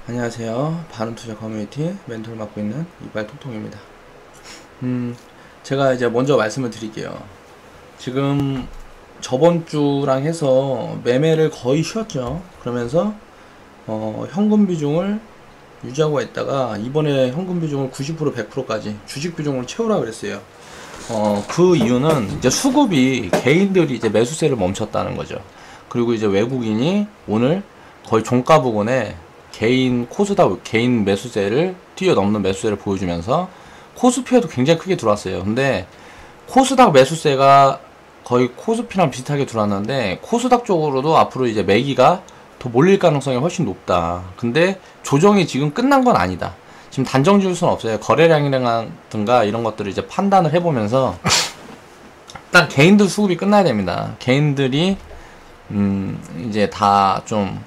안녕하세요. 바른투자 커뮤니티 멘토를 맡고 있는 이발톡톡입니다. 제가 이제 먼저 말씀을 드릴게요. 지금 저번 주랑 해서 매매를 거의 쉬었죠. 그러면서 현금 비중을 유지하고 있다가 이번에 현금 비중을 90% 100%까지 주식 비중을 채우라 그랬어요. 그 이유는 이제 수급이 개인들이 이제 매수세를 멈췄다는 거죠. 그리고 이제 외국인이 오늘 거의 종가 부근에 개인 코스닥 개인 매수세를 뛰어넘는 매수세를 보여주면서 코스피에도 굉장히 크게 들어왔어요. 근데 코스닥 매수세가 거의 코스피랑 비슷하게 들어왔는데 코스닥 쪽으로도 앞으로 이제 매기가 더 몰릴 가능성이 훨씬 높다. 근데 조정이 지금 끝난 건 아니다. 지금 단정 지을 수는 없어요. 거래량이라든가 이런 것들을 이제 판단을 해보면서 일단 개인들 수급이 끝나야 됩니다. 개인들이 이제 다 좀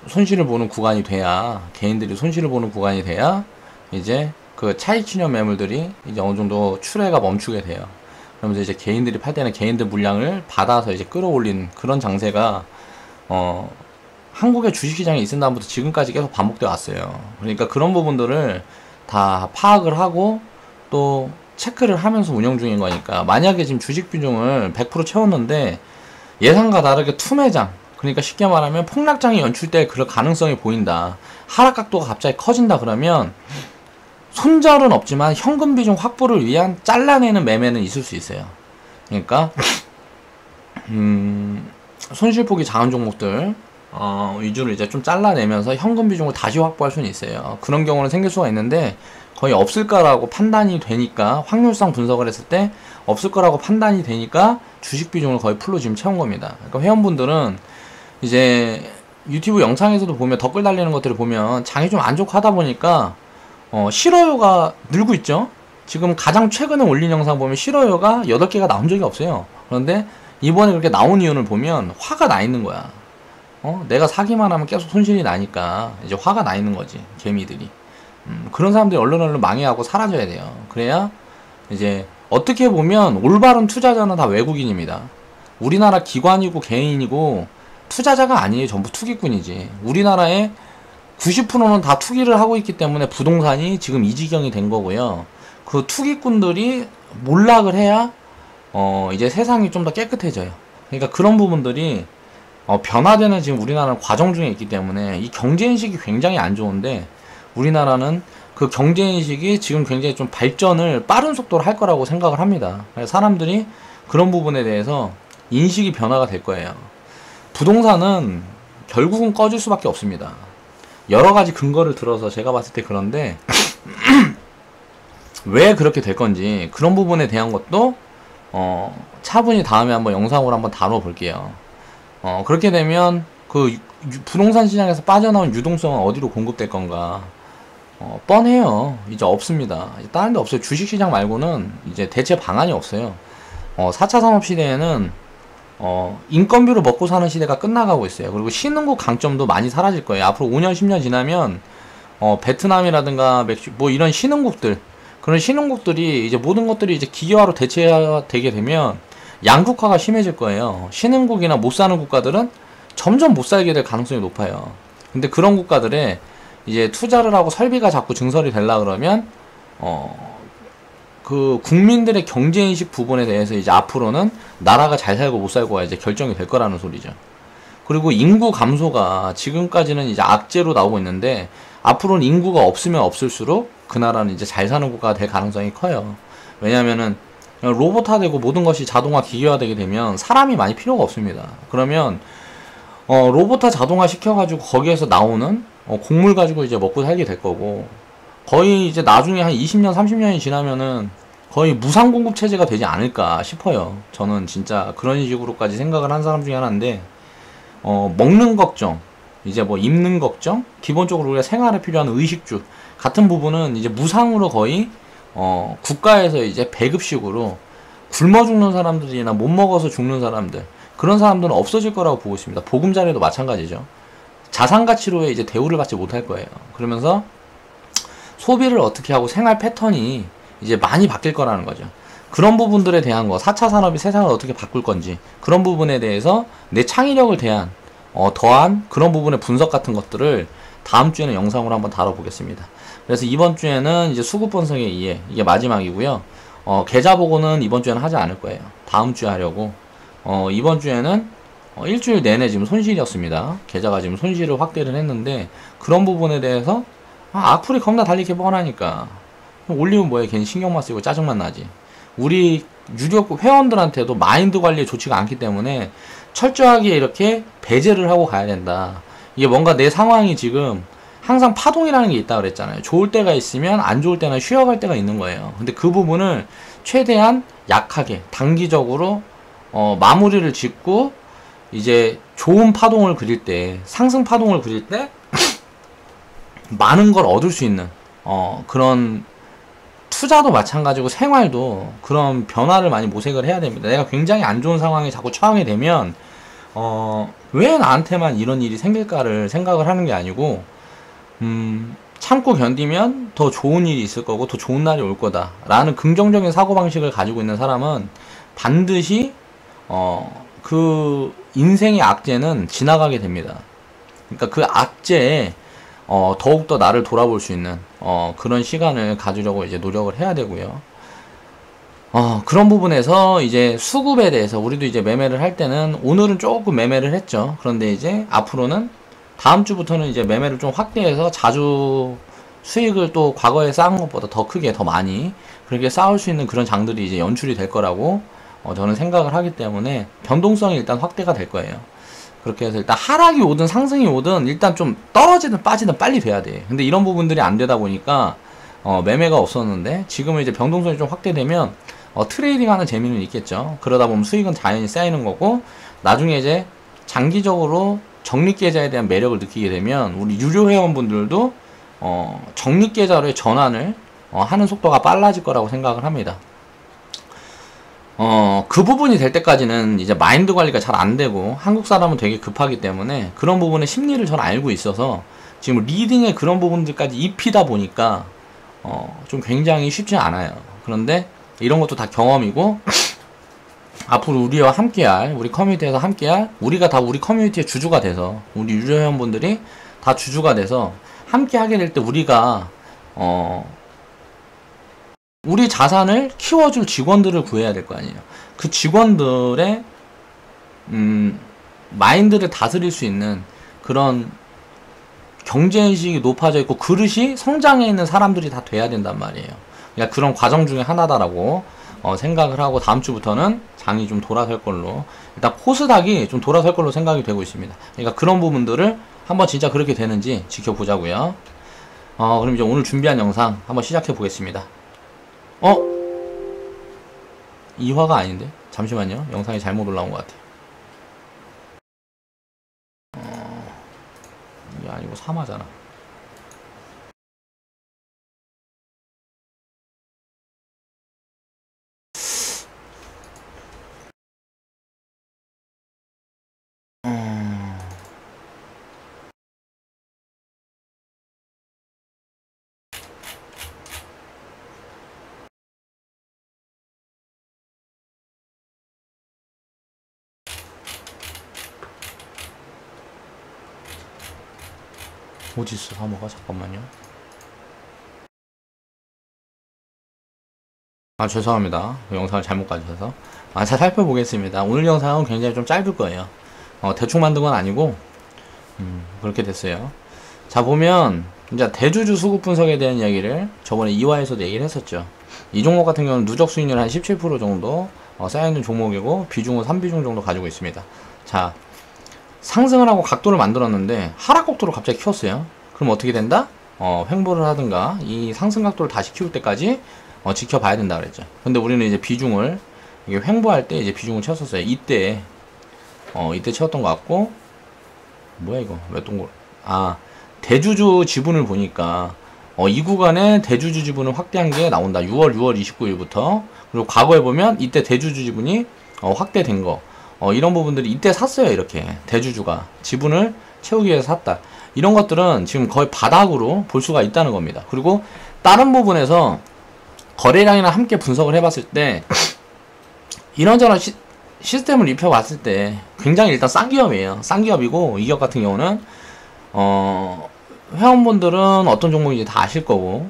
손실을 보는 구간이 돼야, 개인들이 손실을 보는 구간이 돼야 이제 그 차익 신용 매물들이 이제 어느 정도 출회가 멈추게 돼요. 그러면서 이제 개인들이 팔 때는 개인들 물량을 받아서 이제 끌어올린 그런 장세가 한국의 주식시장에 있은 다음부터 지금까지 계속 반복되어 왔어요. 그러니까 그런 부분들을 다 파악을 하고 또 체크를 하면서 운영 중인 거니까, 만약에 지금 주식 비중을 100% 채웠는데 예상과 다르게 투매장, 그러니까 쉽게 말하면 폭락장이 연출될 그럴 가능성이 보인다, 하락 각도가 갑자기 커진다, 그러면 손절은 없지만 현금 비중 확보를 위한 잘라내는 매매는 있을 수 있어요. 그러니까 손실폭이 작은 종목들 위주로 이제 좀 잘라내면서 현금 비중을 다시 확보할 수는 있어요. 그런 경우는 생길 수가 있는데 거의 없을 거라고 판단이 되니까, 확률상 분석을 했을 때 없을 거라고 판단이 되니까 주식 비중을 거의 풀로 지금 채운 겁니다. 그러니까 회원분들은 이제 유튜브 영상에서도 보면 댓글 달리는 것들을 보면 장이 좀 안 좋고 하다 보니까 싫어요가 늘고 있죠. 지금 가장 최근에 올린 영상 보면 싫어요가 8개가 나온 적이 없어요. 그런데 이번에 그렇게 나온 이유를 보면 화가 나 있는 거야. 내가 사기만 하면 계속 손실이 나니까 이제 화가 나 있는 거지, 개미들이. 그런 사람들이 얼른 망해하고 사라져야 돼요. 그래야 이제 어떻게 보면 올바른 투자자는 다 외국인입니다. 우리나라 기관이고 개인이고 투자자가 아니에요. 전부 투기꾼이지. 우리나라의 90%는 다 투기를 하고 있기 때문에 부동산이 지금 이 지경이 된 거고요. 그 투기꾼들이 몰락을 해야 이제 세상이 좀 더 깨끗해져요. 그러니까 그런 부분들이 변화되는 지금 우리나라는 과정 중에 있기 때문에 이 경제인식이 굉장히 안 좋은데, 우리나라는 그 경제인식이 지금 굉장히 좀 발전을 빠른 속도로 할 거라고 생각을 합니다. 사람들이 그런 부분에 대해서 인식이 변화가 될 거예요. 부동산은 결국은 꺼질 수밖에 없습니다. 여러 가지 근거를 들어서 제가 봤을 때 그런데 왜 그렇게 될 건지 그런 부분에 대한 것도 차분히 다음에 한번 영상으로 한번 다뤄볼게요. 그렇게 되면 그 부동산 시장에서 빠져나온 유동성은 어디로 공급될 건가 뻔해요. 이제 없습니다. 이제 다른 데 없어요. 주식시장 말고는 이제 대체 방안이 없어요. 4차 산업시대에는 인건비로 먹고 사는 시대가 끝나가고 있어요. 그리고 신흥국 강점도 많이 사라질 거예요. 앞으로 5년 10년 지나면 베트남이라든가 멕시코 뭐 이런 신흥국들, 그런 신흥국들이 이제 모든 것들이 이제 기계화로 대체되게 되면 양극화가 심해질 거예요. 신흥국이나 못 사는 국가들은 점점 못 살게 될 가능성이 높아요. 근데 그런 국가들에 이제 투자를 하고 설비가 자꾸 증설이 되려 그러면 그 국민들의 경제인식 부분에 대해서 이제 앞으로는 나라가 잘 살고 못 살고가 이제 결정이 될 거라는 소리죠. 그리고 인구 감소가 지금까지는 이제 악재로 나오고 있는데, 앞으로는 인구가 없으면 없을수록 그 나라는 이제 잘 사는 국가가 될 가능성이 커요. 왜냐면은 로봇화되고 모든 것이 자동화 기계화되게 되면 사람이 많이 필요가 없습니다. 그러면 로봇화 자동화 시켜가지고 거기에서 나오는 곡물 가지고 이제 먹고 살게 될 거고, 거의 이제 나중에 한 20년 30년이 지나면은 거의 무상 공급 체제가 되지 않을까 싶어요. 저는 진짜 그런 식으로까지 생각을 한 사람 중에 하나인데, 먹는 걱정, 이제 뭐 입는 걱정, 기본적으로 우리가 생활에 필요한 의식주 같은 부분은 이제 무상으로 거의 국가에서 이제 배급식으로 굶어 죽는 사람들이나 못 먹어서 죽는 사람들, 그런 사람들은 없어질 거라고 보고 있습니다. 보금자리도 마찬가지죠. 자산 가치로의 이제 대우를 받지 못할 거예요. 그러면서 소비를 어떻게 하고 생활 패턴이 이제 많이 바뀔 거라는 거죠. 그런 부분들에 대한 거, 4차 산업이 세상을 어떻게 바꿀 건지, 그런 부분에 대해서 내 창의력을 대한 더한 그런 부분의 분석 같은 것들을 다음 주에는 영상으로 한번 다뤄보겠습니다. 그래서 이번 주에는 이제 수급 분석에 의해 이게 마지막이고요. 계좌 보고는 이번 주에는 하지 않을 거예요. 다음 주에 하려고. 이번 주에는 일주일 내내 지금 손실이었습니다. 계좌가 지금 손실을 확대를 했는데, 그런 부분에 대해서 악플이 겁나 달리게 뻔하니까 올리면 뭐해, 괜히 신경만 쓰이고 짜증만 나지. 우리 유력 회원들한테도 마인드 관리에 좋지가 않기 때문에 철저하게 이렇게 배제를 하고 가야 된다. 이게 뭔가 내 상황이 지금 항상 파동이라는 게 있다 그랬잖아요. 좋을 때가 있으면 안 좋을 때는 쉬어갈 때가 있는 거예요. 근데 그 부분을 최대한 약하게 단기적으로 마무리를 짓고, 이제 좋은 파동을 그릴 때, 상승 파동을 그릴 때 많은 걸 얻을 수 있는 그런, 투자도 마찬가지고 생활도 그런 변화를 많이 모색을 해야 됩니다. 내가 굉장히 안 좋은 상황에 자꾸 처하게 되면 왜 나한테만 이런 일이 생길까를 생각을 하는 게 아니고, 참고 견디면 더 좋은 일이 있을 거고 더 좋은 날이 올 거다 라는 긍정적인 사고방식을 가지고 있는 사람은 반드시 그 인생의 악재는 지나가게 됩니다. 그러니까 그 악재에 더욱더 나를 돌아볼 수 있는 그런 시간을 가지려고 이제 노력을 해야 되고요. 그런 부분에서 이제 수급에 대해서 우리도 이제 매매를 할 때는, 오늘은 조금 매매를 했죠. 그런데 이제 앞으로는 다음 주부터는 이제 매매를 좀 확대해서 자주 수익을 또 과거에 쌓은 것보다 더 크게, 더 많이 그렇게 쌓을 수 있는 그런 장들이 이제 연출이 될 거라고 저는 생각을 하기 때문에 변동성이 일단 확대가 될 거예요. 그렇게 해서 일단 하락이 오든 상승이 오든 일단 좀 떨어지든 빠지든 빨리 돼야 돼. 근데 이런 부분들이 안 되다 보니까 매매가 없었는데, 지금은 이제 변동성이 좀 확대되면 트레이딩 하는 재미는 있겠죠. 그러다 보면 수익은 자연히 쌓이는 거고, 나중에 이제 장기적으로 적립계좌에 대한 매력을 느끼게 되면 우리 유료 회원분들도 적립계좌로의 전환을 하는 속도가 빨라질 거라고 생각을 합니다. 그 부분이 될 때까지는 이제 마인드 관리가 잘 안 되고, 한국 사람은 되게 급하기 때문에 그런 부분의 심리를 전 알고 있어서 지금 리딩에 그런 부분들까지 입히다 보니까 좀 굉장히 쉽지 않아요. 그런데 이런 것도 다 경험이고, 앞으로 우리와 함께할, 우리 커뮤니티에서 함께할, 우리가 다 우리 커뮤니티의 주주가 돼서, 우리 유료 회원분들이 다 주주가 돼서 함께 하게 될 때, 우리가 우리 자산을 키워줄 직원들을 구해야 될 거 아니에요. 그 직원들의 마인드를 다스릴 수 있는 그런 경제인식이 높아져 있고 그릇이 성장해 있는 사람들이 다 돼야 된단 말이에요. 그러니까 그런 과정 중에 하나다라고 생각을 하고, 다음 주부터는 장이 좀 돌아설 걸로, 일단 코스닥이 좀 돌아설 걸로 생각이 되고 있습니다. 그러니까 그런 부분들을 한번 진짜 그렇게 되는지 지켜보자고요. 그럼 이제 오늘 준비한 영상 한번 시작해 보겠습니다. 2화가 아닌데? 잠시만요. 영상이 잘못 올라온 것 같아요. 이게 아니고 3화잖아. 어딨어 3화가? 잠깐만요. 죄송합니다. 영상을 잘못 가져서. 잘 살펴보겠습니다. 오늘 영상은 굉장히 좀 짧을 거예요. 대충 만든 건 아니고 그렇게 됐어요. 자, 보면 이제 대주주 수급 분석에 대한 이야기를 저번에 2화에서도 얘기를 했었죠. 이 종목 같은 경우는 누적 수익률 한 17% 정도 쌓여있는 종목이고, 비중은 3비중 정도 가지고 있습니다. 자, 상승을 하고 각도를 만들었는데 하락 각도를 갑자기 키웠어요. 그럼 어떻게 된다? 횡보를 하든가 이 상승 각도를 다시 키울 때까지 지켜봐야 된다 그랬죠. 근데 우리는 이제 비중을, 이게 횡보할 때 이제 비중을 채웠었어요. 이때 채웠던 것 같고, 뭐야 이거 왜 동글, 대주주 지분을 보니까 이 구간에 대주주 지분을 확대한 게 나온다. 6월 29일부터. 그리고 과거에 보면 이때 대주주 지분이 확대된 거, 이런 부분들이 이때 샀어요. 이렇게 대주주가 지분을 채우기 위해서 샀다. 이런 것들은 지금 거의 바닥으로 볼 수가 있다는 겁니다. 그리고 다른 부분에서 거래량이랑 함께 분석을 해봤을 때 이런저런 시스템을 입혀봤을 때 굉장히 일단 싼 기업이에요. 싼 기업이고, 이 기업 같은 경우는 회원분들은 어떤 종목인지 다 아실 거고,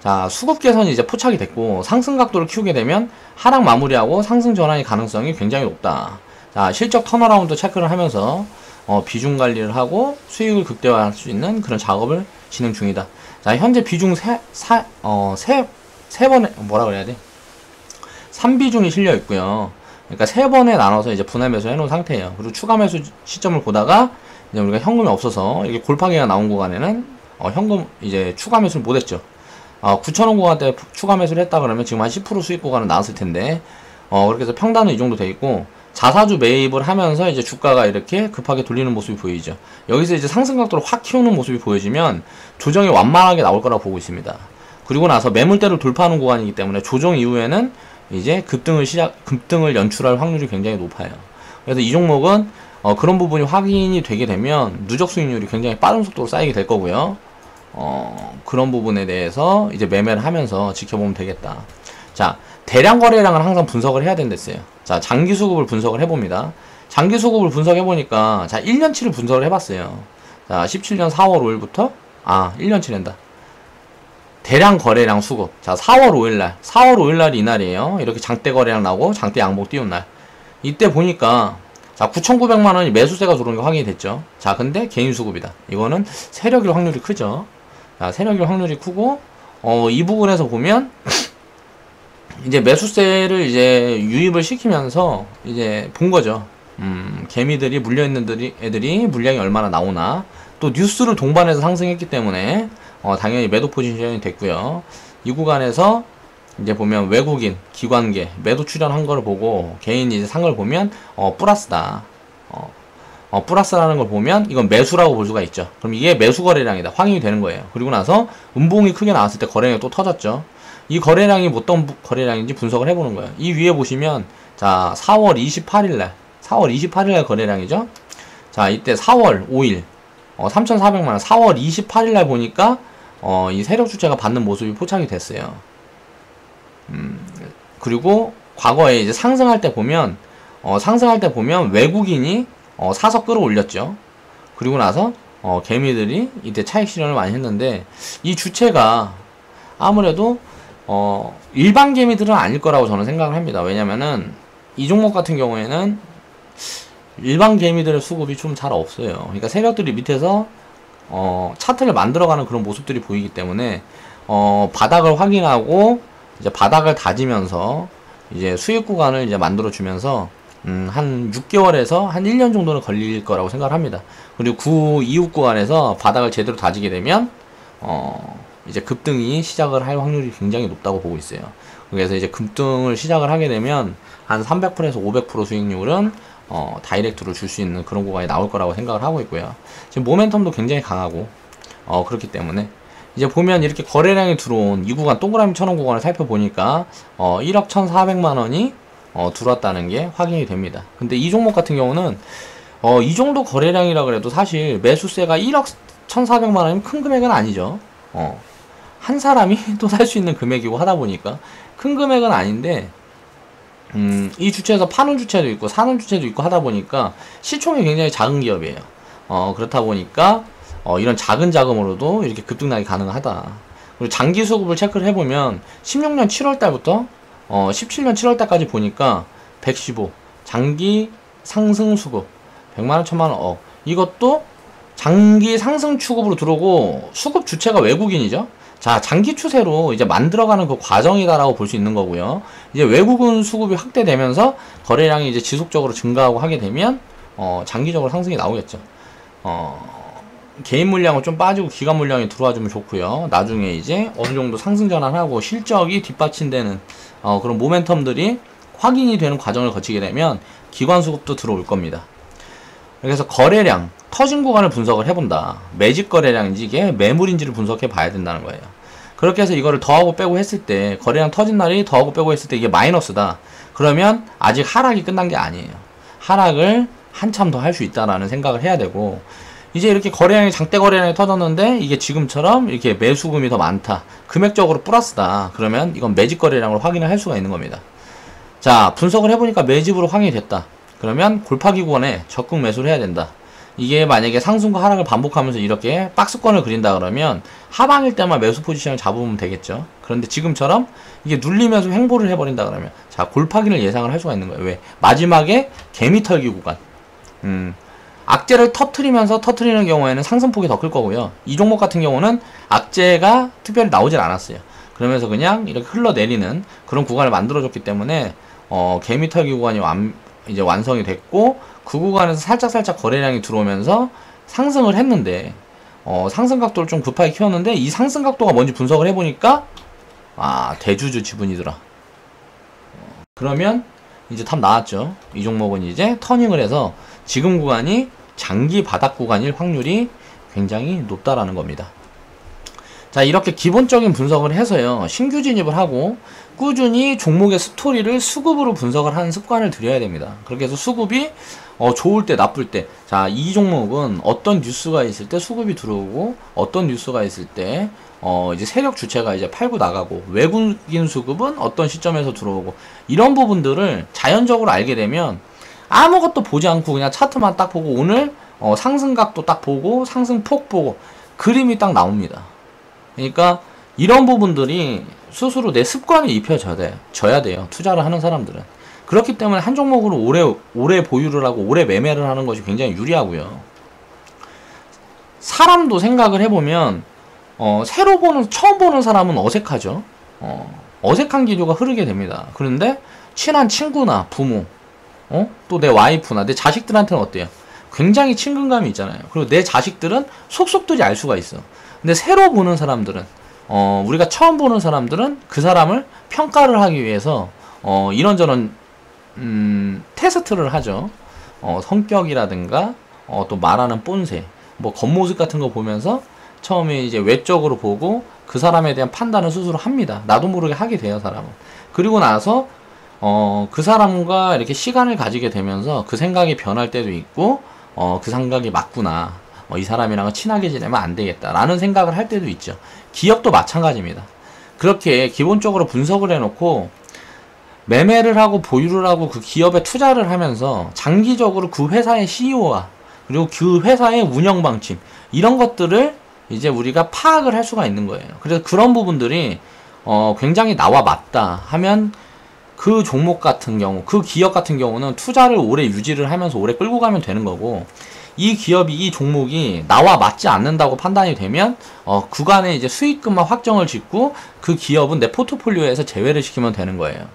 자, 수급 개선이 이제 포착이 됐고, 상승 각도를 키우게 되면 하락 마무리하고 상승 전환의 가능성이 굉장히 높다. 자, 실적 턴어라운드 체크를 하면서, 비중 관리를 하고 수익을 극대화할 수 있는 그런 작업을 진행 중이다. 자, 현재 비중 세 번에, 뭐라 그래야 돼? 3비중이 실려 있고요. 그러니까 3번에 나눠서 이제 분할 매수 해놓은 상태예요. 그리고 추가 매수 시점을 보다가, 이제 우리가 현금이 없어서, 이렇게 골파기가 나온 구간에는, 현금, 이제 추가 매수를 못 했죠. 9,000원 구간 때 추가 매수를 했다 그러면 지금 한 10% 수익 구간은 나왔을 텐데, 그렇게 해서 평단은 이 정도 돼 있고, 자사주 매입을 하면서 이제 주가가 이렇게 급하게 돌리는 모습이 보이죠. 여기서 이제 상승 각도를 확 키우는 모습이 보여지면 조정이 완만하게 나올 거라고 보고 있습니다. 그리고 나서 매물대를 돌파하는 구간이기 때문에 조정 이후에는 이제 급등을 연출할 확률이 굉장히 높아요. 그래서 이 종목은 그런 부분이 확인이 되게 되면 누적 수익률이 굉장히 빠른 속도로 쌓이게 될 거고요. 그런 부분에 대해서 이제 매매를 하면서 지켜보면 되겠다. 자, 대량 거래량을 항상 분석을 해야 된댔어요. 자, 장기 수급을 분석을 해봅니다. 장기 수급을 분석해보니까, 자, 1년치를 분석을 해봤어요. 자, 17년 4월 5일부터, 1년치랜다. 대량 거래량 수급. 자, 4월 5일날. 4월 5일날이 이날이에요. 이렇게 장대 거래량 나오고, 장대 양복 띄운 날. 이때 보니까, 자, 9,900만원이 매수세가 들어온 게 확인이 됐죠. 자, 근데 개인 수급이다. 이거는 세력일 확률이 크죠. 자, 세력일 확률이 크고, 이 부분에서 보면, 이제 매수세를 이제 유입을 시키면서 이제 본 거죠. 개미들이 물려있는 애들이 물량이 얼마나 나오나. 또 뉴스를 동반해서 상승했기 때문에 당연히 매도 포지션이 됐고요. 이 구간에서 이제 보면 외국인, 기관계 매도 출현한 걸 보고 개인이 이제 산 걸 보면 플러스다. 플러스라는 걸 보면 이건 매수라고 볼 수가 있죠. 그럼 이게 매수 거래량이다. 확인이 되는 거예요. 그리고 나서 음봉이 크게 나왔을 때 거래량이 또 터졌죠. 이 거래량이 어떤 거래량인지 분석을 해보는 거예요. 이 위에 보시면, 자, 4월 28일날 거래량이죠. 자, 이때 4월 5일, 3,400만원, 4월 28일날 보니까, 이 세력 주체가 받는 모습이 포착이 됐어요. 그리고 과거에 이제 상승할 때 보면 외국인이, 사서 끌어올렸죠. 그리고 나서, 개미들이 이때 차익 실현을 많이 했는데, 이 주체가 아무래도, 일반 개미들은 아닐 거라고 저는 생각을 합니다. 왜냐면은, 이 종목 같은 경우에는, 일반 개미들의 수급이 좀 잘 없어요. 그러니까 세력들이 밑에서, 차트를 만들어가는 그런 모습들이 보이기 때문에, 바닥을 확인하고, 이제 바닥을 다지면서, 이제 수익 구간을 이제 만들어주면서, 한 6개월에서 한 1년 정도는 걸릴 거라고 생각을 합니다. 그리고 이후 구간에서 바닥을 제대로 다지게 되면, 이제 급등이 시작을 할 확률이 굉장히 높다고 보고 있어요. 그래서 이제 급등을 시작을 하게 되면 한 300%에서 500% 수익률은 다이렉트로 줄 수 있는 그런 구간이 나올 거라고 생각을 하고 있고요. 지금 모멘텀도 굉장히 강하고 그렇기 때문에 이제 보면 이렇게 거래량이 들어온 이 구간 동그라미 천원 구간을 살펴보니까 1억 1,400만원이 들어왔다는 게 확인이 됩니다. 근데 이 종목 같은 경우는 이 정도 거래량이라 그래도 사실 매수세가 1억 1,400만원이면 큰 금액은 아니죠. 한 사람이 또 살 수 있는 금액이고 하다 보니까 큰 금액은 아닌데, 이 주체에서 파는 주체도 있고 사는 주체도 있고 하다 보니까 시총이 굉장히 작은 기업이에요. 그렇다 보니까 이런 작은 자금으로도 이렇게 급등락이 가능하다. 그리고 장기 수급을 체크를 해보면 16년 7월달부터 17년 7월달까지 보니까 115 장기 상승 수급 100만원 1000만원 이것도 장기 상승 추급으로 들어오고 수급 주체가 외국인이죠. 자, 장기 추세로 이제 만들어가는 그 과정이다라고 볼 수 있는 거고요. 이제 외국인 수급이 확대되면서 거래량이 이제 지속적으로 증가하고 하게 되면 장기적으로 상승이 나오겠죠. 개인 물량은 좀 빠지고 기관 물량이 들어와주면 좋고요. 나중에 이제 어느 정도 상승 전환하고 실적이 뒷받침되는 그런 모멘텀들이 확인이 되는 과정을 거치게 되면 기관 수급도 들어올 겁니다. 그래서 거래량 터진 구간을 분석을 해본다. 매집 거래량인지 이게 매물인지를 분석해 봐야 된다는 거예요. 그렇게 해서 이거를 더하고 빼고 했을 때 거래량 터진 날이 더하고 빼고 했을 때 이게 마이너스다. 그러면 아직 하락이 끝난 게 아니에요. 하락을 한참 더 할 수 있다라는 생각을 해야 되고, 이제 이렇게 거래량이 장대 거래량이 터졌는데 이게 지금처럼 이렇게 매수금이 더 많다. 금액적으로 플러스다. 그러면 이건 매집 거래량으로 확인을 할 수가 있는 겁니다. 자, 분석을 해보니까 매집으로 확인이 됐다. 그러면 골파기 구간에 적극 매수를 해야 된다. 이게 만약에 상승과 하락을 반복하면서 이렇게 박스권을 그린다 그러면 하방일 때만 매수 포지션을 잡으면 되겠죠. 그런데 지금처럼 이게 눌리면서 횡보를 해버린다 그러면 자 골파기를 예상을 할 수가 있는 거예요. 왜? 마지막에 개미 털기 구간. 악재를 터트리는 경우에는 상승폭이 더 클 거고요. 이 종목 같은 경우는 악재가 특별히 나오질 않았어요. 그러면서 그냥 이렇게 흘러내리는 그런 구간을 만들어줬기 때문에 개미 털기 구간이 이제 완성이 됐고 그 구간에서 살짝 거래량이 들어오면서 상승을 했는데 상승 각도를 좀 급하게 키웠는데 이 상승 각도가 뭔지 분석을 해보니까 대주주 지분이더라. 그러면 이제 답 나왔죠. 이 종목은 이제 터닝을 해서 지금 구간이 장기 바닥 구간일 확률이 굉장히 높다라는 겁니다. 자, 이렇게 기본적인 분석을 해서요, 신규 진입을 하고 꾸준히 종목의 스토리를 수급으로 분석을 하는 습관을 들여야 됩니다. 그렇게 해서 수급이 좋을 때 나쁠 때, 자, 이 종목은 어떤 뉴스가 있을 때 수급이 들어오고 어떤 뉴스가 있을 때 이제 세력 주체가 이제 팔고 나가고 외국인 수급은 어떤 시점에서 들어오고 이런 부분들을 자연적으로 알게 되면 아무것도 보지 않고 그냥 차트만 딱 보고 오늘 상승각도 딱 보고 상승폭 보고 그림이 딱 나옵니다. 그러니까 이런 부분들이 스스로 내 습관에 입혀져야 돼요. 투자를 하는 사람들은. 그렇기 때문에 한 종목으로 오래 보유를 하고 오래 매매를 하는 것이 굉장히 유리하고요. 사람도 생각을 해보면 처음 보는 사람은 어색하죠. 어색한 기류가 흐르게 됩니다. 그런데 친한 친구나 부모, 또 내 와이프나 내 자식들한테는 어때요? 굉장히 친근감이 있잖아요. 그리고 내 자식들은 속속들이 알 수가 있어. 근데 새로 보는 사람들은 우리가 처음 보는 사람들은 그 사람을 평가를 하기 위해서 이런저런 테스트를 하죠. 성격이라든가 또 말하는 본새, 뭐 겉모습 같은 거 보면서 처음에 이제 외적으로 보고 그 사람에 대한 판단을 스스로 합니다. 나도 모르게 하게 돼요, 사람은. 그리고 나서 그 사람과 이렇게 시간을 가지게 되면서 그 생각이 변할 때도 있고 그 생각이 맞구나. 이 사람이랑 친하게 지내면 안 되겠다 라는 생각을 할 때도 있죠. 기업도 마찬가지입니다. 그렇게 기본적으로 분석을 해놓고 매매를 하고 보유를 하고 그 기업에 투자를 하면서 장기적으로 그 회사의 CEO와 그리고 그 회사의 운영 방침 이런 것들을 이제 우리가 파악을 할 수가 있는 거예요. 그래서 그런 부분들이 굉장히 나와 맞다 하면 그 종목 같은 경우, 그 기업 같은 경우는 투자를 오래 유지를 하면서 오래 끌고 가면 되는 거고, 이 기업이, 이 종목이 나와 맞지 않는다고 판단이 되면 구간에 이제 수익금만 확정을 짓고 그 기업은 내 포트폴리오에서 제외를 시키면 되는 거예요.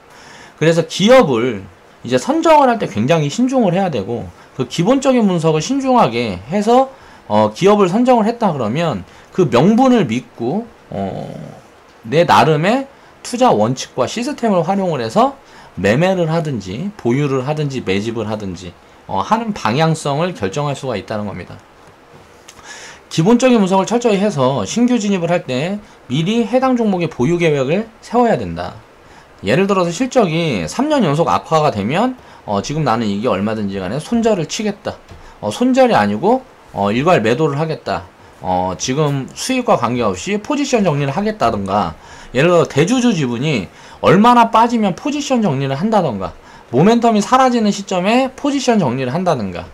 그래서 기업을 이제 선정을 할 때 굉장히 신중을 해야 되고, 그 기본적인 분석을 신중하게 해서 기업을 선정을 했다 그러면 그 명분을 믿고 내 나름의 투자 원칙과 시스템을 활용을 해서 매매를 하든지 보유를 하든지 매집을 하든지 하는 방향성을 결정할 수가 있다는 겁니다. 기본적인 분석을 철저히 해서 신규 진입을 할 때 미리 해당 종목의 보유 계획을 세워야 된다. 예를 들어서 실적이 3년 연속 악화가 되면 지금 나는 이게 얼마든지 간에 손절을 치겠다. 손절이 아니고 일괄 매도를 하겠다. 지금 수익과 관계없이 포지션 정리를 하겠다던가, 예를 들어 대주주 지분이 얼마나 빠지면 포지션 정리를 한다던가, 모멘텀이 사라지는 시점에 포지션 정리를 한다든가,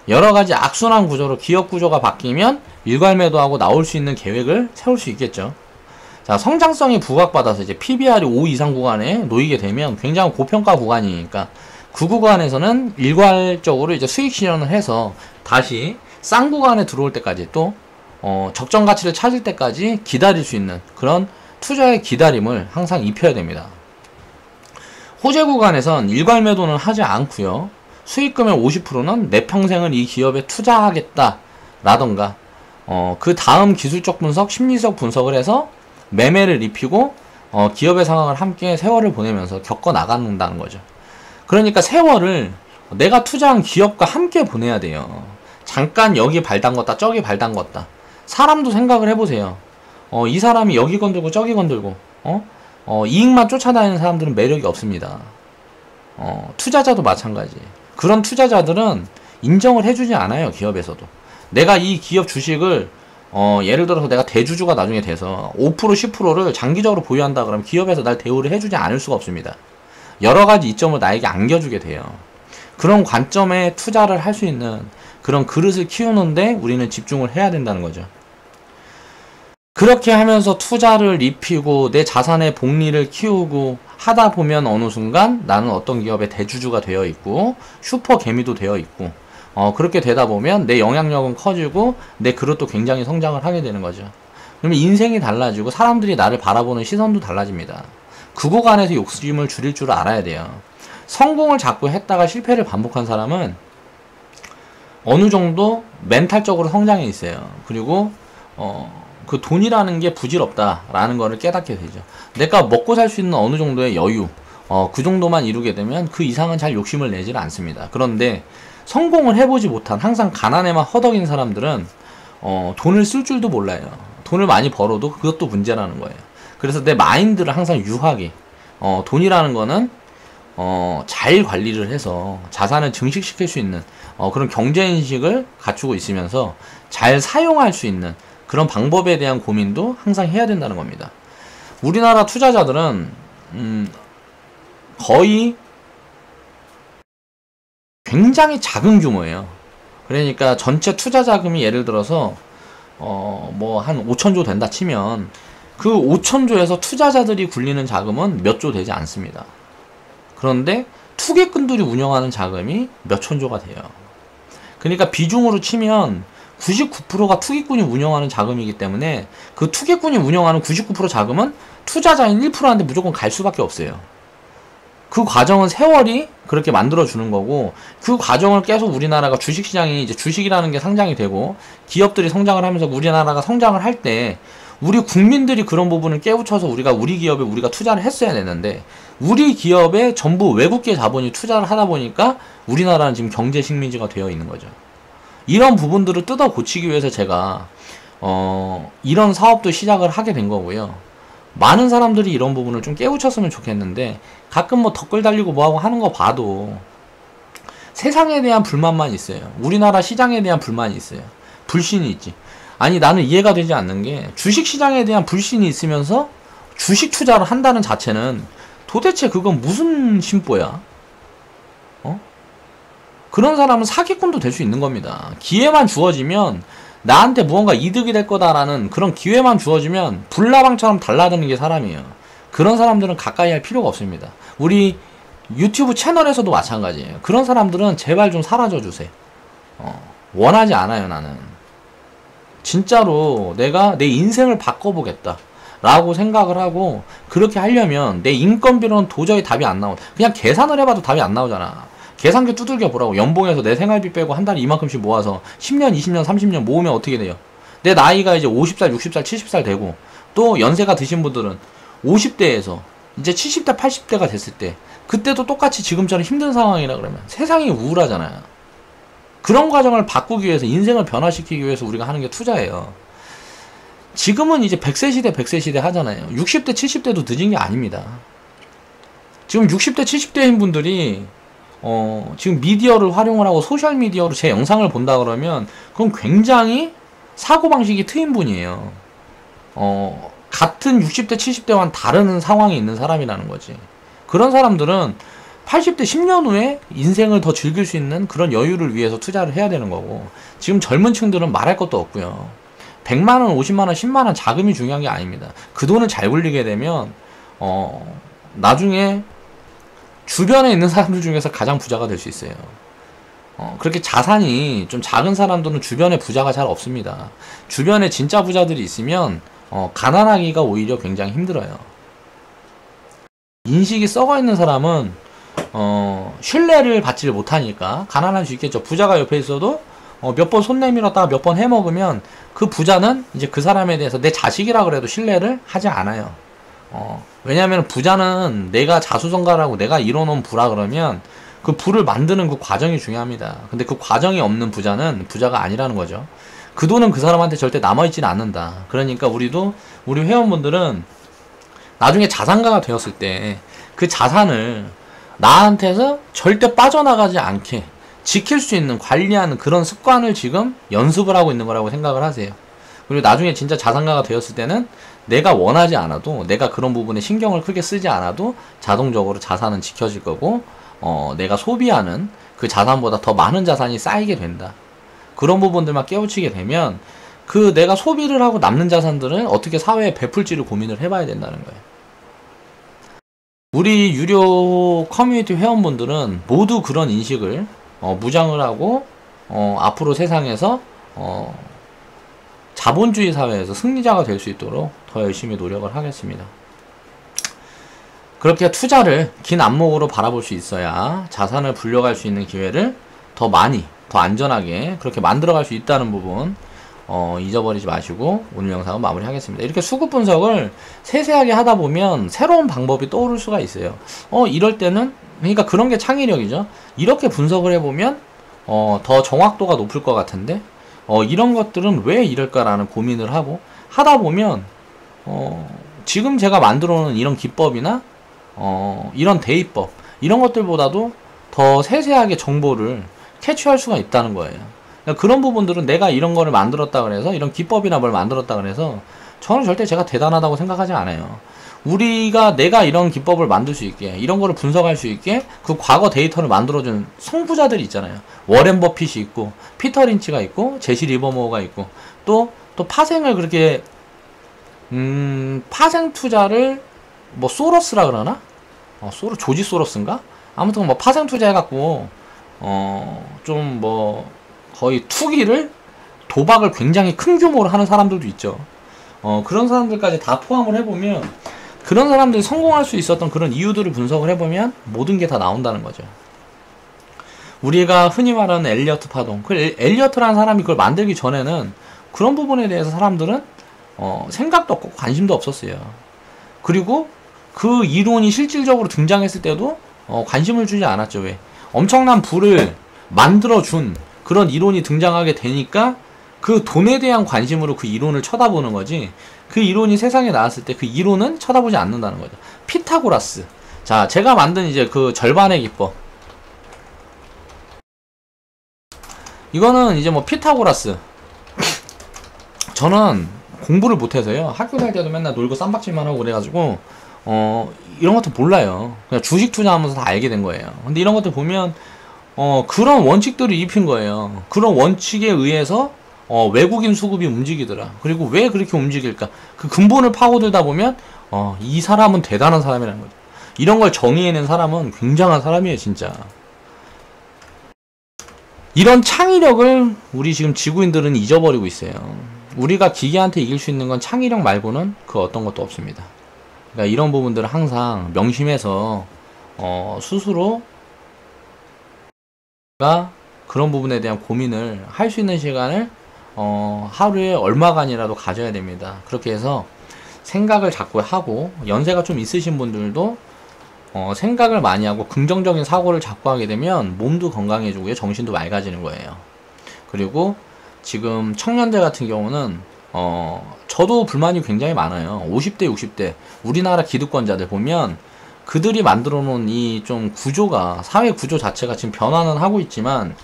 여러가지 악순환 구조로 기업 구조가 바뀌면 일괄 매도하고 나올 수 있는 계획을 세울 수 있겠죠. 자, 성장성이 부각받아서 이제 PBR이 5 이상 구간에 놓이게 되면 굉장히 고평가 구간이니까 그 구간에서는 일괄적으로 이제 수익 실현을 해서 다시 싼 구간에 들어올 때까지 또 적정 가치를 찾을 때까지 기다릴 수 있는 그런 투자의 기다림을 항상 입혀야 됩니다. 호재 구간에선 일괄 매도는 하지 않고요. 수익금의 50%는 내 평생을 이 기업에 투자하겠다 라던가 그 다음 기술적 분석, 심리적 분석을 해서 매매를 입히고 기업의 상황을 함께 세월을 보내면서 겪어 나간다는 거죠. 그러니까 세월을 내가 투자한 기업과 함께 보내야 돼요. 잠깐 여기 발 담궜다 저기 발 담궜다. 사람도 생각을 해보세요. 이 사람이 여기 건들고 저기 건들고 이익만 쫓아다니는 사람들은 매력이 없습니다. 투자자도 마찬가지. 그런 투자자들은 인정을 해주지 않아요. 기업에서도. 내가 이 기업 주식을 예를 들어서 내가 대주주가 나중에 돼서 5% 10%를 장기적으로 보유한다 그러면 기업에서 날 대우를 해주지 않을 수가 없습니다. 여러가지 이점을 나에게 안겨주게 돼요. 그런 관점에 투자를 할 수 있는 그런 그릇을 키우는데 우리는 집중을 해야 된다는 거죠. 그렇게 하면서 투자를 입히고 내 자산의 복리를 키우고 하다 보면 어느 순간 나는 어떤 기업의 대주주가 되어 있고 슈퍼 개미도 되어 있고 그렇게 되다 보면 내 영향력은 커지고 내 그릇도 굉장히 성장을 하게 되는 거죠. 그러면 인생이 달라지고 사람들이 나를 바라보는 시선도 달라집니다. 그 구간에서 욕심을 줄일 줄 알아야 돼요. 성공을 자꾸 했다가 실패를 반복한 사람은 어느 정도 멘탈적으로 성장해 있어요. 그리고 그 돈이라는 게 부질없다라는 거를 깨닫게 되죠. 내가 먹고 살 수 있는 어느 정도의 여유, 그 정도만 이루게 되면 그 이상은 잘 욕심을 내지는 않습니다. 그런데 성공을 해보지 못한 항상 가난에만 허덕인 사람들은 돈을 쓸 줄도 몰라요. 돈을 많이 벌어도 그것도 문제라는 거예요. 그래서 내 마인드를 항상 유하게 돈이라는 거는 잘 관리를 해서 자산을 증식시킬 수 있는 그런 경제인식을 갖추고 있으면서 잘 사용할 수 있는 그런 방법에 대한 고민도 항상 해야 된다는 겁니다. 우리나라 투자자들은 거의 굉장히 작은 규모예요. 그러니까 전체 투자 자금이 예를 들어서 뭐 한 5천조 된다 치면 그 5천조에서 투자자들이 굴리는 자금은 몇 조 되지 않습니다. 그런데 투기꾼들이 운영하는 자금이 몇 천조가 돼요. 그러니까 비중으로 치면 99%가 투기꾼이 운영하는 자금이기 때문에 그 투기꾼이 운영하는 99% 자금은 투자자인 1%한테 무조건 갈 수밖에 없어요. 그 과정은 세월이 그렇게 만들어주는 거고, 그 과정을 계속 우리나라가 주식시장이 이제 주식이라는 게 상장이 되고 기업들이 성장을 하면서 우리나라가 성장을 할 때 우리 국민들이 그런 부분을 깨우쳐서 우리 기업에 우리가 투자를 했어야 되는데, 우리 기업에 전부 외국계 자본이 투자를 하다 보니까 우리나라는 지금 경제 식민지가 되어 있는 거죠. 이런 부분들을 뜯어 고치기 위해서 제가 이런 사업도 시작을 하게 된 거고요. 많은 사람들이 이런 부분을 좀 깨우쳤으면 좋겠는데, 가끔 뭐 댓글 달리고 뭐하고 하는 거 봐도 세상에 대한 불만만 있어요. 우리나라 시장에 대한 불만이 있어요. 불신이 있지. 아니, 나는 이해가 되지 않는 게, 주식시장에 대한 불신이 있으면서 주식 투자를 한다는 자체는 도대체 그건 무슨 심보야? 그런 사람은 사기꾼도 될 수 있는 겁니다. 기회만 주어지면, 나한테 무언가 이득이 될 거다라는 그런 기회만 주어지면 불나방처럼 달라드는 게 사람이에요. 그런 사람들은 가까이 할 필요가 없습니다. 우리 유튜브 채널에서도 마찬가지예요. 그런 사람들은 제발 좀 사라져 주세요. 원하지 않아요. 나는 진짜로 내가 내 인생을 바꿔보겠다 라고 생각을 하고, 그렇게 하려면 내 인건비로는 도저히 답이 안 나오. 그냥 계산을 해봐도 답이 안 나오잖아. 계산기 두들겨 보라고. 연봉에서 내 생활비 빼고 한 달에 이만큼씩 모아서 10년, 20년, 30년 모으면 어떻게 돼요? 내 나이가 이제 50살, 60살, 70살 되고, 또 연세가 드신 분들은 50대에서 이제 70대, 80대가 됐을 때, 그때도 똑같이 지금처럼 힘든 상황이라 그러면 세상이 우울하잖아요. 그런 과정을 바꾸기 위해서, 인생을 변화시키기 위해서 우리가 하는 게 투자예요. 지금은 이제 100세 시대, 100세 시대 하잖아요. 60대, 70대도 늦은 게 아닙니다. 지금 60대, 70대인 분들이 지금 미디어를 활용을 하고 소셜미디어로 제 영상을 본다 그러면 그건 굉장히 사고방식이 트인 분이에요. 같은 60대, 70대와는 다른 상황에 있는 사람이라는 거지. 그런 사람들은 80대 10년 후에 인생을 더 즐길 수 있는 그런 여유를 위해서 투자를 해야 되는 거고, 지금 젊은 층들은 말할 것도 없고요. 100만원, 50만원, 10만원 자금이 중요한 게 아닙니다. 그 돈을 잘 굴리게 되면 나중에 주변에 있는 사람들 중에서 가장 부자가 될 수 있어요. 그렇게 자산이 좀 작은 사람들은 주변에 부자가 잘 없습니다. 주변에 진짜 부자들이 있으면 가난하기가 오히려 굉장히 힘들어요. 인식이 썩어 있는 사람은 신뢰를 받지를 못하니까 가난할 수 있겠죠. 부자가 옆에 있어도 몇 번 손 내밀었다가 몇 번 해먹으면 그 부자는 이제 그 사람에 대해서 내 자식이라 그래도 신뢰를 하지 않아요. 왜냐하면 부자는 내가 자수성가라고 내가 이뤄놓은 부라 그러면 그 부를 만드는 그 과정이 중요합니다. 근데 그 과정이 없는 부자는 부자가 아니라는 거죠. 그 돈은 그 사람한테 절대 남아있지는 않는다. 그러니까 우리 회원분들은 나중에 자산가가 되었을 때 그 자산을 나한테서 절대 빠져나가지 않게 지킬 수 있는, 관리하는 그런 습관을 지금 연습을 하고 있는 거라고 생각을 하세요. 그리고 나중에 진짜 자산가가 되었을 때는 내가 원하지 않아도, 내가 그런 부분에 신경을 크게 쓰지 않아도 자동적으로 자산은 지켜질 거고, 내가 소비하는 그 자산보다 더 많은 자산이 쌓이게 된다. 그런 부분들만 깨우치게 되면 그 내가 소비를 하고 남는 자산들은 어떻게 사회에 베풀지를 고민을 해봐야 된다는 거예요. 우리 유료 커뮤니티 회원분들은 모두 그런 인식을 무장을 하고 앞으로 세상에서 자본주의 사회에서 승리자가 될 수 있도록 더 열심히 노력을 하겠습니다. 그렇게 투자를 긴 안목으로 바라볼 수 있어야 자산을 불려갈 수 있는 기회를 더 많이, 더 안전하게 그렇게 만들어갈 수 있다는 부분 잊어버리지 마시고 오늘 영상은 마무리하겠습니다. 이렇게 수급 분석을 세세하게 하다 보면 새로운 방법이 떠오를 수가 있어요. 이럴 때는 그러니까 그런 게 창의력이죠. 이렇게 분석을 해보면 더 정확도가 높을 것 같은데 이런 것들은 왜 이럴까라는 고민을 하고 하다 보면 지금 제가 만들어 놓은 이런 기법이나 이런 대입법 이런 것들보다도 더 세세하게 정보를 캐치할 수가 있다는 거예요. 그러니까 그런 부분들은 내가 이런 거를 만들었다 그래서 이런 기법이나 뭘 만들었다 그래서 저는 절대 제가 대단하다고 생각하지 않아요. 내가 이런 기법을 만들 수 있게 이런 거를 분석할 수 있게 그 과거 데이터를 만들어준 성부자들이 있잖아요. 워렌 버핏이 있고 피터 린치가 있고 제시 리버모어가 있고 또 파생을 그렇게 파생 투자를 뭐 소로스라 그러나? 조지 소로스인가? 아무튼 뭐 파생 투자 해갖고 좀 뭐 거의 투기를 도박을 굉장히 큰 규모로 하는 사람들도 있죠. 그런 사람들까지 다 포함을 해보면 그런 사람들이 성공할 수 있었던 그런 이유들을 분석을 해보면 모든 게 다 나온다는 거죠. 우리가 흔히 말하는 엘리어트 파동, 그 엘리어트라는 사람이 그걸 만들기 전에는 그런 부분에 대해서 사람들은 생각도 없고 관심도 없었어요. 그리고 그 이론이 실질적으로 등장했을 때도 관심을 주지 않았죠. 왜? 엄청난 부를 만들어준 그런 이론이 등장하게 되니까 그 돈에 대한 관심으로 그 이론을 쳐다보는 거지, 그 이론이 세상에 나왔을 때 그 이론은 쳐다보지 않는다는 거죠. 피타고라스. 자, 제가 만든 이제 그 절반의 기법. 이거는 이제 뭐 피타고라스. 저는 공부를 못해서요. 학교 다닐 때도 맨날 놀고 쌈박질만 하고 그래가지고 이런 것도 몰라요. 그냥 주식 투자하면서 다 알게 된 거예요. 근데 이런 것들 보면 그런 원칙들을 입힌 거예요. 그런 원칙에 의해서 외국인 수급이 움직이더라. 그리고 왜 그렇게 움직일까? 그 근본을 파고들다 보면 이 사람은 대단한 사람이라는 거죠. 이런 걸 정의해낸 사람은 굉장한 사람이에요, 진짜. 이런 창의력을 우리 지금 지구인들은 잊어버리고 있어요. 우리가 기계한테 이길 수 있는 건 창의력 말고는 그 어떤 것도 없습니다. 그러니까 이런 부분들을 항상 명심해서 스스로 그런 부분에 대한 고민을 할 수 있는 시간을 하루에 얼마간이라도 가져야 됩니다. 그렇게 해서 생각을 자꾸 하고, 연세가 좀 있으신 분들도 생각을 많이 하고 긍정적인 사고를 자꾸 하게 되면 몸도 건강해지고요, 정신도 맑아지는 거예요. 그리고 지금 청년들 같은 경우는 저도 불만이 굉장히 많아요. 50대 60대 우리나라 기득권자들 보면 그들이 만들어 놓은 이 좀 구조가, 사회 구조 자체가 지금 변화는 하고 있지만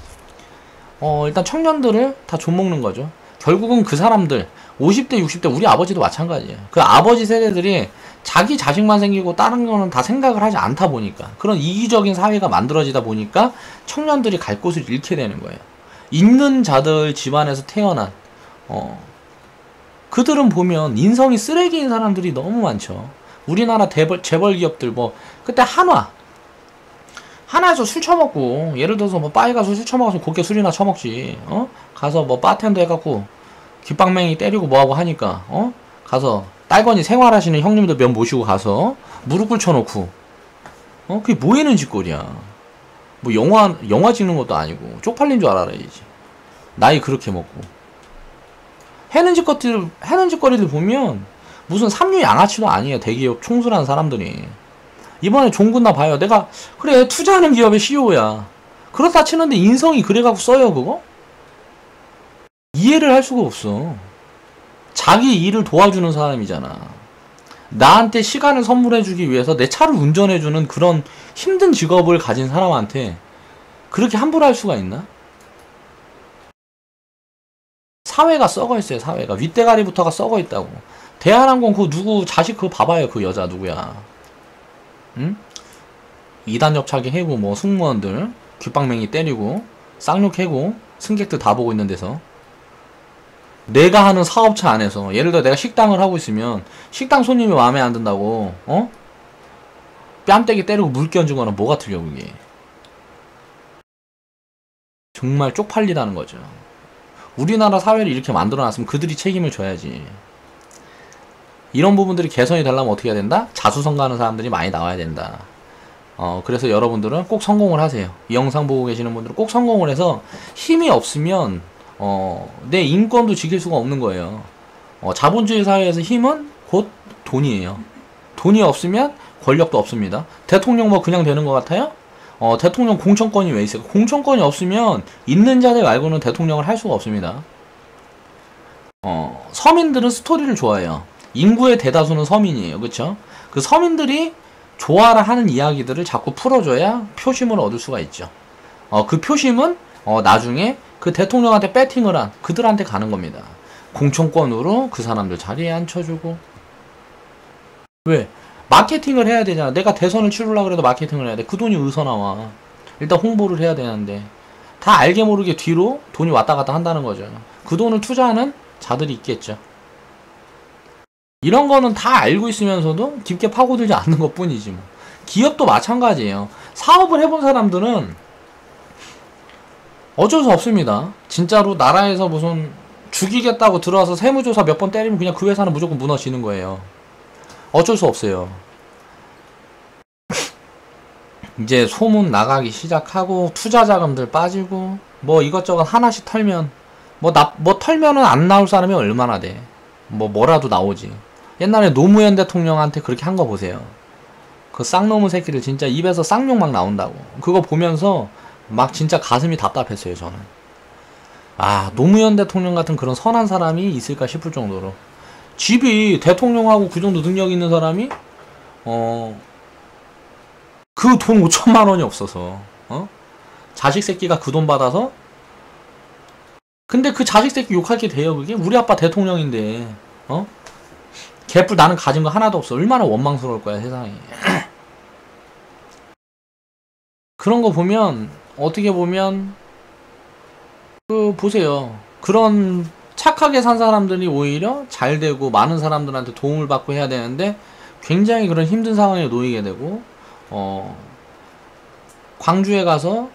일단 청년들을 다 좀먹는 거죠. 결국은 그 사람들 50대 60대 우리 아버지도 마찬가지예요. 그 아버지 세대들이 자기 자식만 생기고 다른 거는 다 생각을 하지 않다 보니까, 그런 이기적인 사회가 만들어지다 보니까 청년들이 갈 곳을 잃게 되는 거예요. 있는 자들 집안에서 태어난 그들은 보면 인성이 쓰레기인 사람들이 너무 많죠. 우리나라 재벌 기업들 뭐 그때 하나에서 술 처먹고, 예를 들어서 뭐 바에 가서 술 처먹어서 곱게 술이나 처먹지. 가서 뭐 바텐더 해갖고 귓방맹이 때리고 뭐하고 하니까 가서 딸거니 생활하시는 형님들 몇 모시고 가서 무릎 꿇혀놓고 그게 뭐 하는 짓거리야. 뭐 영화 찍는 것도 아니고 쪽팔린 줄 알아야지. 나이 그렇게 먹고 해는 짓거리들 보면 무슨 삼류 양아치도 아니에요. 대기업 총수라는 사람들이. 이번에 종군나 봐요. 내가 그래 투자하는 기업의 CEO야. 그렇다 치는데 인성이 그래갖고 써요 그거? 이해를 할 수가 없어. 자기 일을 도와주는 사람이잖아. 나한테 시간을 선물해주기 위해서 내 차를 운전해주는 그런 힘든 직업을 가진 사람한테 그렇게 함부로 할 수가 있나? 사회가 썩어있어요. 사회가 윗대가리부터가 썩어있다고. 대한항공 그 누구 자식 그거 봐봐요. 그 여자 누구야? 응? 2단 협착에 해고 뭐 승무원들 귓방맹이 때리고 쌍욕 해고 승객들 다 보고 있는 데서 내가 하는 사업체 안에서 예를 들어 내가 식당을 하고 있으면 식당 손님이 마음에 안 든다고 뺨때기 때리고 물 끼얹은 뭐가 틀려 그게. 정말 쪽팔리다는 거죠. 우리나라 사회를 이렇게 만들어놨으면 그들이 책임을 져야지. 이런 부분들이 개선이 되려면 어떻게 해야 된다? 자수성가하는 사람들이 많이 나와야 된다. 그래서 여러분들은 꼭 성공을 하세요. 이 영상 보고 계시는 분들은 꼭 성공을 해서 힘이 없으면 내 인권도 지킬 수가 없는 거예요. 자본주의 사회에서 힘은 곧 돈이에요. 돈이 없으면 권력도 없습니다. 대통령 뭐 그냥 되는 것 같아요? 대통령 공천권이 왜 있어요? 공천권이 없으면 있는 자들 말고는 대통령을 할 수가 없습니다. 서민들은 스토리를 좋아해요. 인구의 대다수는 서민이에요. 그쵸? 그 서민들이 좋아라 하는 이야기들을 자꾸 풀어줘야 표심을 얻을 수가 있죠. 그 표심은 나중에 그 대통령한테 배팅을 한 그들한테 가는 겁니다. 공천권으로 그 사람들 자리에 앉혀주고. 왜? 마케팅을 해야 되잖아. 내가 대선을 치르려고 그래도 마케팅을 해야 돼. 그 돈이 어디서 나와? 일단 홍보를 해야 되는데 다 알게 모르게 뒤로 돈이 왔다 갔다 한다는 거죠. 그 돈을 투자하는 자들이 있겠죠. 이런 거는 다 알고 있으면서도 깊게 파고들지 않는 것 뿐이지 뭐. 기업도 마찬가지예요. 사업을 해본 사람들은 어쩔 수 없습니다. 진짜로 나라에서 무슨 죽이겠다고 들어와서 세무조사 몇 번 때리면 그냥 그 회사는 무조건 무너지는 거예요. 어쩔 수 없어요. 이제 소문 나가기 시작하고 투자 자금들 빠지고 뭐 이것저것 하나씩 털면 뭐 털면은 안 나올 사람이 얼마나 돼. 뭐라도 나오지. 옛날에 노무현 대통령한테 그렇게 한 거 보세요. 그 쌍놈의 새끼들 진짜 입에서 쌍욕 막 나온다고. 그거 보면서 막 진짜 가슴이 답답했어요, 저는. 노무현 대통령 같은 그런 선한 사람이 있을까 싶을 정도로. 집이 대통령하고 그 정도 능력 있는 사람이 그 돈 5천만 원이 없어서 자식 새끼가 그 돈 받아서 근데 그 자식 새끼 욕할 게 돼요. 그게 우리 아빠 대통령인데 개뿔 나는 가진 거 하나도 없어. 얼마나 원망스러울 거야 세상에. 그런 거 보면 어떻게 보면 보세요. 그런 착하게 산 사람들이 오히려 잘 되고 많은 사람들한테 도움을 받고 해야 되는데 굉장히 그런 힘든 상황에 놓이게 되고 광주에 가서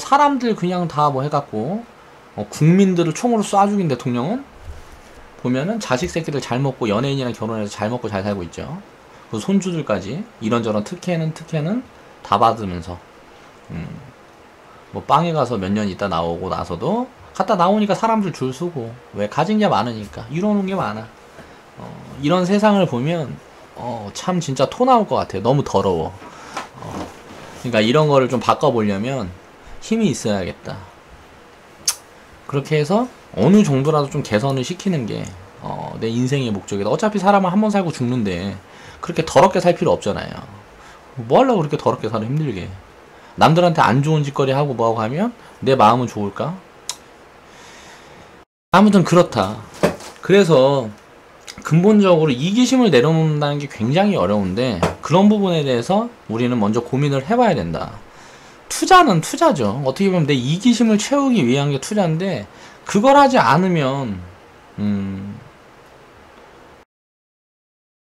사람들 그냥 다 해갖고 국민들을 총으로 쏴 죽인 대통령은 보면은 자식 새끼들 잘 먹고 연예인이랑 결혼해서 잘 먹고 잘 살고 있죠. 그 손주들까지 이런저런 특혜는 다 받으면서 빵에 가서 몇 년 있다 나오고 나서도 갔다 나오니까 사람들 줄 서고 왜 가진 게 많으니까 이뤄놓은 게 많아. 이런 세상을 보면 참 진짜 토 나올 것 같아요. 너무 더러워. 그러니까 이런 거를 좀 바꿔보려면 힘이 있어야겠다. 그렇게 해서 어느 정도라도 좀 개선을 시키는 게 내 인생의 목적이다. 어차피 사람은 한 번 살고 죽는데 그렇게 더럽게 살 필요 없잖아요. 뭐 하려고 그렇게 더럽게 살아 힘들게. 남들한테 안 좋은 짓거리 하고 뭐하고 하면 내 마음은 좋을까? 아무튼 그렇다. 그래서 근본적으로 이기심을 내려놓는다는 게 굉장히 어려운데 그런 부분에 대해서 우리는 먼저 고민을 해봐야 된다. 투자는 투자죠. 어떻게 보면 내 이기심을 채우기 위한 게 투자인데 그걸 하지 않으면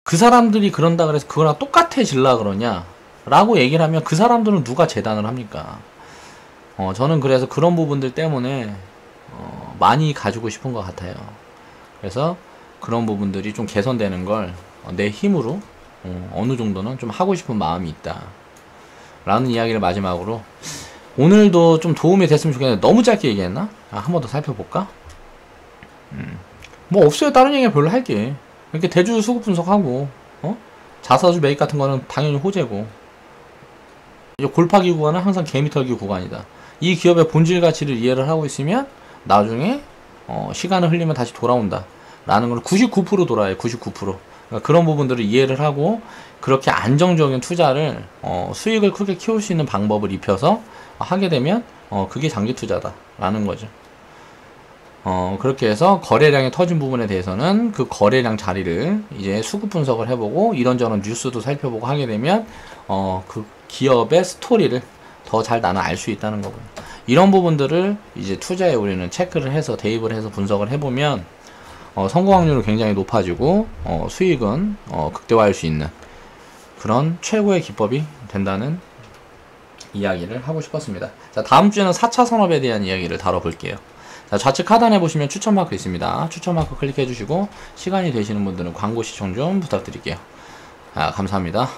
그 사람들이 그런다 그래서 그거랑 똑같아질라 그러냐 라고 얘기를 하면 그 사람들은 누가 재단을 합니까? 저는 그래서 그런 부분들 때문에 많이 가지고 싶은 것 같아요. 그래서 그런 부분들이 좀 개선되는 걸 내 힘으로 어느 정도는 좀 하고 싶은 마음이 있다 라는 이야기를 마지막으로 오늘도 좀 도움이 됐으면 좋겠는데 너무 짧게 얘기했나? 한 번 더 살펴볼까? 뭐 없어요. 다른 얘기가 별로 할게. 이렇게 대주 수급 분석하고 자사주 매입 같은 거는 당연히 호재고 골파기 구간은 항상 개미털기 구간이다. 이 기업의 본질 가치를 이해를 하고 있으면 나중에 시간을 흘리면 다시 돌아온다 라는 걸 99% 돌아요. 99%. 그러니까 그런 부분들을 이해를 하고 그렇게 안정적인 투자를 수익을 크게 키울 수 있는 방법을 입혀서 하게 되면 그게 장기 투자다 라는 거죠. 그렇게 해서 거래량이 터진 부분에 대해서는 그 거래량 자리를 이제 수급 분석을 해보고 이런저런 뉴스도 살펴보고 하게 되면 그 기업의 스토리를 더 더 잘 나는 알 수 있다는 거고요. 이런 부분들을 이제 투자에 우리는 체크를 해서 대입을 해서 분석을 해보면 성공 확률은 굉장히 높아지고 수익은 극대화할 수 있는 그런 최고의 기법이 된다는 이야기를 하고 싶었습니다. 자, 다음 주에는 4차 산업에 대한 이야기를 다뤄볼게요. 자, 좌측 하단에 보시면 추천 마크 있습니다. 추천 마크 클릭해 주시고 시간이 되시는 분들은 광고 시청 좀 부탁드릴게요. 감사합니다.